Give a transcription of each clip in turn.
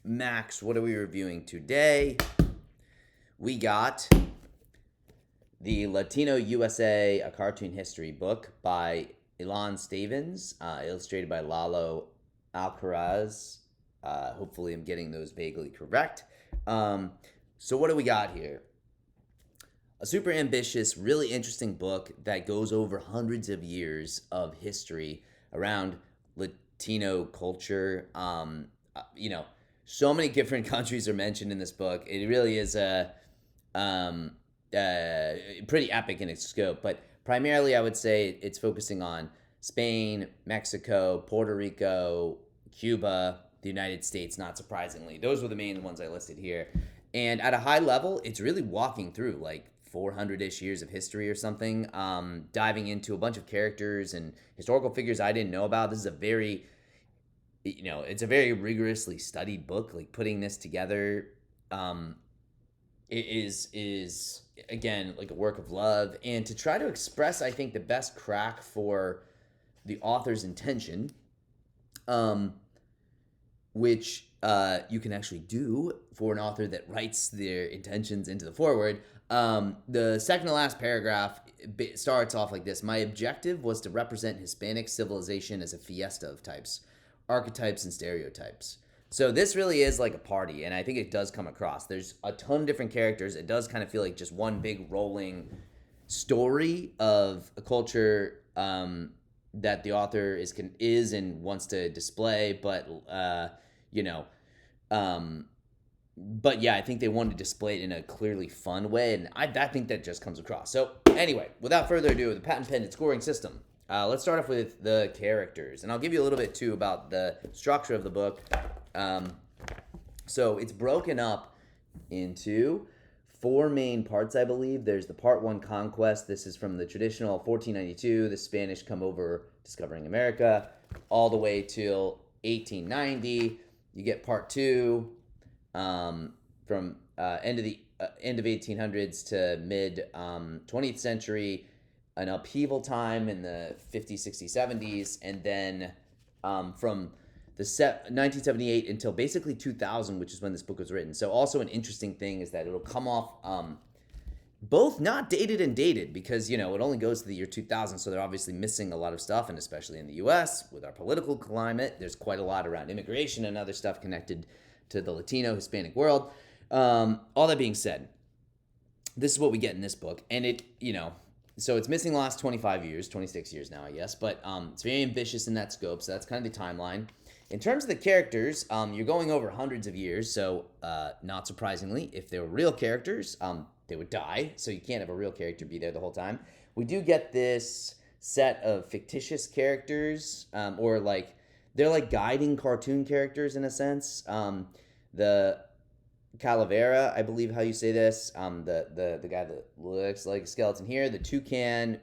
Max, what are we reviewing today? We got the Latino USA, a cartoon history book by Ilan Stavans, illustrated by Lalo Alcaraz. Hopefully, I'm getting those vaguely correct. So, what do we got here? A super ambitious, really interesting book that goes over hundreds of years of history around Latino culture. So many different countries are mentioned in this book. It really is um, pretty epic in its scope, but primarily I would say it's focusing on Spain, Mexico, Puerto Rico, Cuba, the United States, not surprisingly. Those were the main ones I listed here. And at a high level, it's really walking through like 400-ish years of history or something, diving into a bunch of characters and historical figures I didn't know about. This is a very, it's a very rigorously studied book. Like putting this together um, is again like a work of love, and to try to express, I think, the best crack for the author's intention, um, which you can actually do for an author that writes their intentions into the foreword. The second to last paragraph starts off like this: My objective was to represent Hispanic civilization as a fiesta of types, archetypes, and stereotypes. So this really is like a party, and I think it does come across. There's a ton of different characters. It does kind of feel like just one big rolling story of a culture that the author is and wants to display, but you know, um, but yeah, I think they wanted to display it in a clearly fun way, and I think that just comes across. So anyway, without further ado, the patent pending scoring system. Let's start off with the characters, and I'll give you a little bit too about the structure of the book. So it's broken up into four main parts, I believe. There's the part one, conquest. This is from the traditional 1492, the Spanish come over discovering America, all the way till 1890. You get part two, from end of 1800s to mid 20th century, an upheaval time in the 50s, 60s, 70s, and then from the 1978 until basically 2000, which is when this book was written. So also an interesting thing is that it'll come off both not dated and dated, because it only goes to the year 2000, so they're obviously missing a lot of stuff, and especially in the US with our political climate, there's quite a lot around immigration and other stuff connected to the Latino Hispanic world. All that being said, this is what we get in this book, and so it's missing the last 25 years, 26 years now, I guess, but it's very ambitious in that scope, so that's kind of the timeline. In terms of the characters, you're going over hundreds of years, so not surprisingly, if they were real characters, they would die, so you can't have a real character be there the whole time. We do get this set of fictitious characters, or like, they're like guiding cartoon characters in a sense. The Calavera, I believe how you say this, the guy that looks like a skeleton here, the toucan,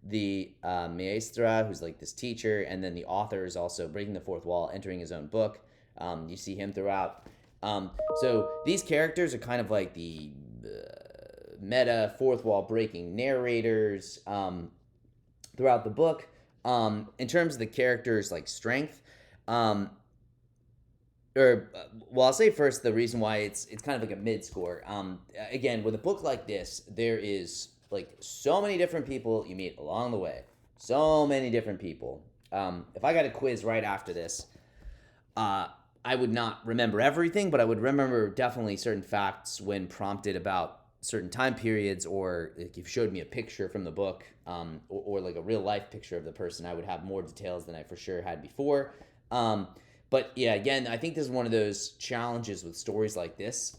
the maestra, who's like this teacher, and then the author is also breaking the fourth wall, entering his own book. You see him throughout. So these characters are kind of like the meta fourth wall breaking narrators throughout the book. In terms of the characters' like strength, I'll say first the reason why it's kind of like a mid score. Again, with a book like this, there is like so many different people you meet along the way. So many different people. If I got a quiz right after this, I would not remember everything, but I would remember definitely certain facts when prompted about certain time periods, or like if you showed me a picture from the book, or like a real life picture of the person, I would have more details than I for sure had before. But yeah, again, I think this is one of those challenges with stories like this.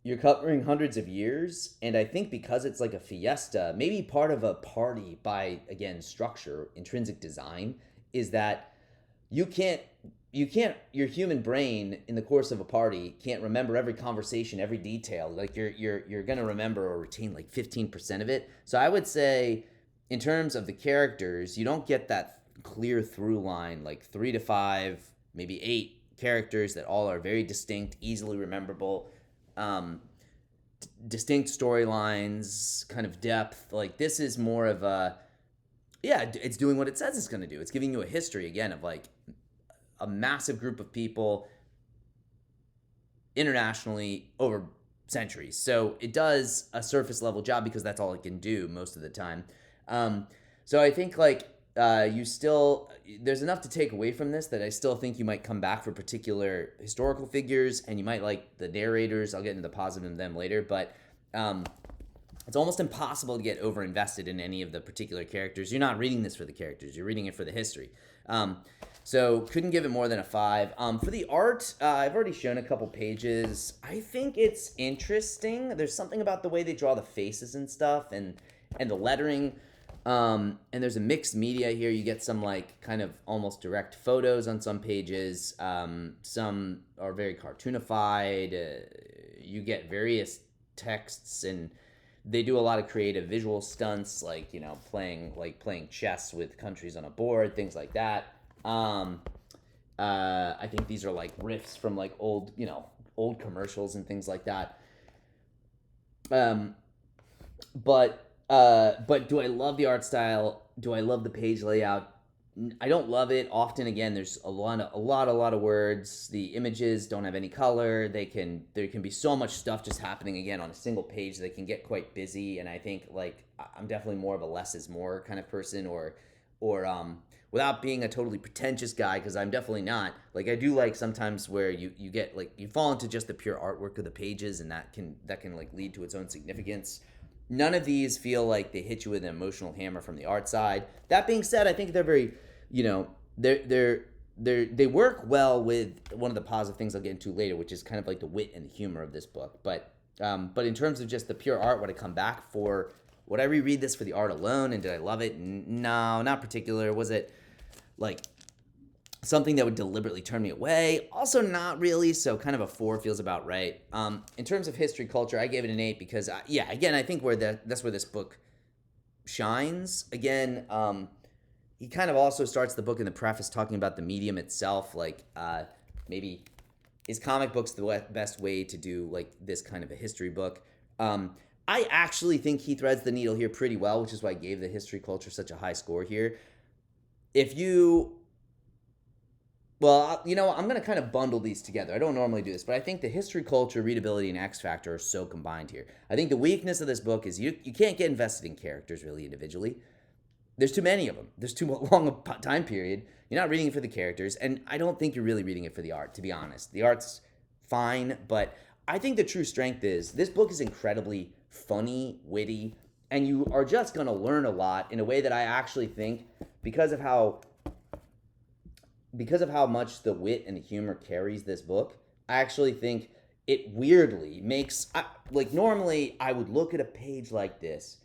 You're covering hundreds of years, and I think because it's like a fiesta, maybe part of a party by, again, structure, intrinsic design, is that you can't your human brain in the course of a party can't remember every conversation, every detail. Like you're gonna remember or retain like 15% of it. So I would say, in terms of the characters, you don't get that clear through line, like 3 to 5, maybe 8 characters that all are very distinct, easily rememberable, distinct storylines, kind of depth. Like this is more of a, yeah, it's doing what it says it's going to do. It's giving you a history again of like a massive group of people internationally over centuries. So it does a surface level job because that's all it can do most of the time. So I think like you still there's enough to take away from this that I still think you might come back for particular historical figures, and you might like the narrators. I'll get into the positive of them later, but it's almost impossible to get over invested in any of the particular characters. You're not reading this for the characters; you're reading it for the history. So couldn't give it more than a 5. For the art, I've already shown a couple pages. I think it's interesting. There's something about the way they draw the faces and stuff, and the lettering. And there's a mixed media here. You get some like kind of almost direct photos on some pages. Some are very cartoonified. You get various texts, and they do a lot of creative visual stunts, like playing chess with countries on a board, things like that. I think these are like riffs from like old commercials and things like that. But do I love the art style? Do I love the page layout? I don't love it. Often, again, there's a lot of words. The images don't have any color. There can be so much stuff just happening again on a single page. They can get quite busy, and I think like I'm definitely more of a less is more kind of person, or without being a totally pretentious guy, because I'm definitely not. Like I do like sometimes where you get like you fall into just the pure artwork of the pages, and that can like lead to its own significance. None of these feel like they hit you with an emotional hammer from the art side. That being said, I think they're very, they work well with one of the positive things I'll get into later, which is kind of like the wit and the humor of this book. But in terms of just the pure art, would I come back for? Would I reread this for the art alone? And did I love it? No, not particular. Was it like something that would deliberately turn me away? Also not really, so kind of a 4 feels about right. In terms of history culture, I gave it an 8 because, again, I think that's where this book shines. Again, he kind of also starts the book in the preface talking about the medium itself, like maybe is comic books the best way to do like this kind of a history book. I actually think he threads the needle here pretty well, which is why I gave the history culture such a high score here. Well, I'm going to kind of bundle these together. I don't normally do this, but I think the history, culture, readability, and X Factor are so combined here. I think the weakness of this book is you can't get invested in characters really individually. There's too many of them. There's too long a time period. You're not reading it for the characters, and I don't think you're really reading it for the art, to be honest. The art's fine, but I think the true strength is this book is incredibly funny, witty, and you are just going to learn a lot in a way that I actually think, because of how much the wit and the humor carries this book, I actually think it weirdly makes, like normally I would look at a page like this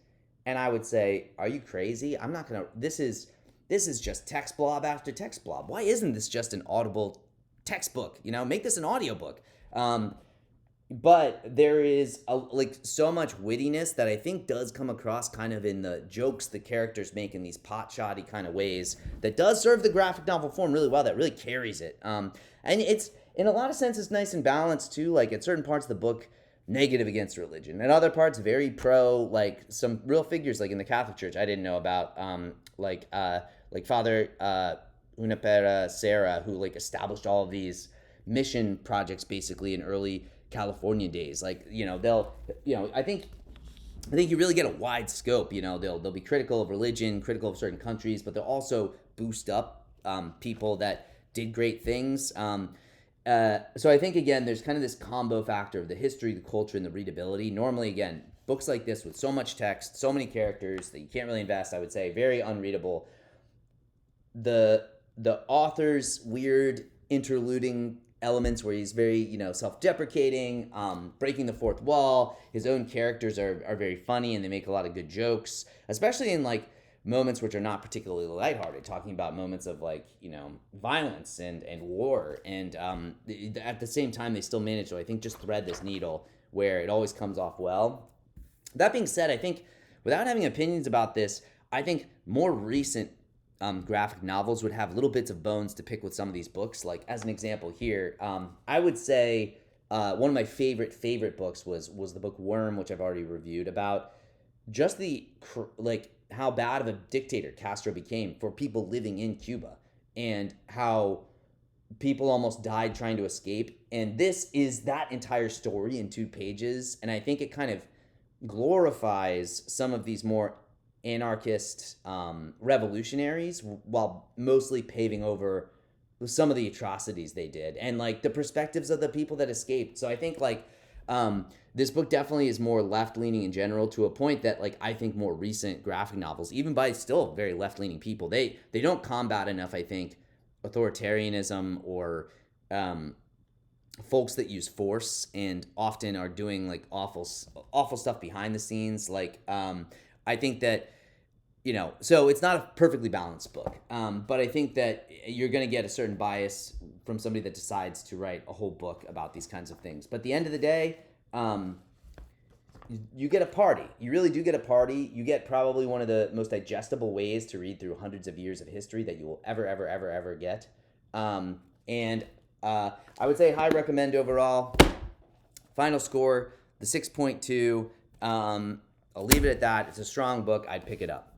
and I would say, are you crazy? I'm not going to, this is just text blob after text blob. Why isn't this just an audible textbook? Make this an audiobook. But there is so much wittiness that I think does come across kind of in the jokes the characters make in these pot-shoddy kind of ways that does serve the graphic novel form really well, that really carries it. And it's, in a lot of senses, nice and balanced too. Like at certain parts of the book, negative against religion. And other parts, very pro, like some real figures like in the Catholic Church I didn't know about, like Father Junipero Serra, who like established all of these mission projects basically in early California days. Like, I think you really get a wide scope. They'll be critical of religion, critical of certain countries, but they'll also boost up people that did great things. So I think, again, there's kind of this combo factor of the history, the culture, and the readability. Normally, again, books like this with so much text, so many characters that you can't really invest, I would say, very unreadable. The author's weird interluding elements where he's very, self-deprecating, breaking the fourth wall. His own characters are very funny, and they make a lot of good jokes, especially in like moments which are not particularly lighthearted, talking about moments of like, violence and war. And at the same time, they still manage to, I think, just thread this needle where it always comes off well. That being said, I think without having opinions about this, I think more recent graphic novels would have little bits of bones to pick with some of these books. Like as an example here, I would say one of my favorite books was the book Worm, which I've already reviewed, about just the how bad of a dictator Castro became for people living in Cuba, and how people almost died trying to escape. And this is that entire story in 2 pages. And I think it kind of glorifies some of these more anarchist revolutionaries while mostly paving over some of the atrocities they did and like the perspectives of the people that escaped. So I think like this book definitely is more left-leaning in general, to a point that like I think more recent graphic novels, even by still very left-leaning people, they don't combat enough, I think, authoritarianism or folks that use force and often are doing like awful stuff behind the scenes. Like I think that, so it's not a perfectly balanced book, but I think that you're going to get a certain bias from somebody that decides to write a whole book about these kinds of things. But at the end of the day, you get a party. You really do get a party. You get probably one of the most digestible ways to read through hundreds of years of history that you will ever get. And I would say high recommend overall. Final score, the 6.2. I'll leave it at that. It's a strong book. I'd pick it up.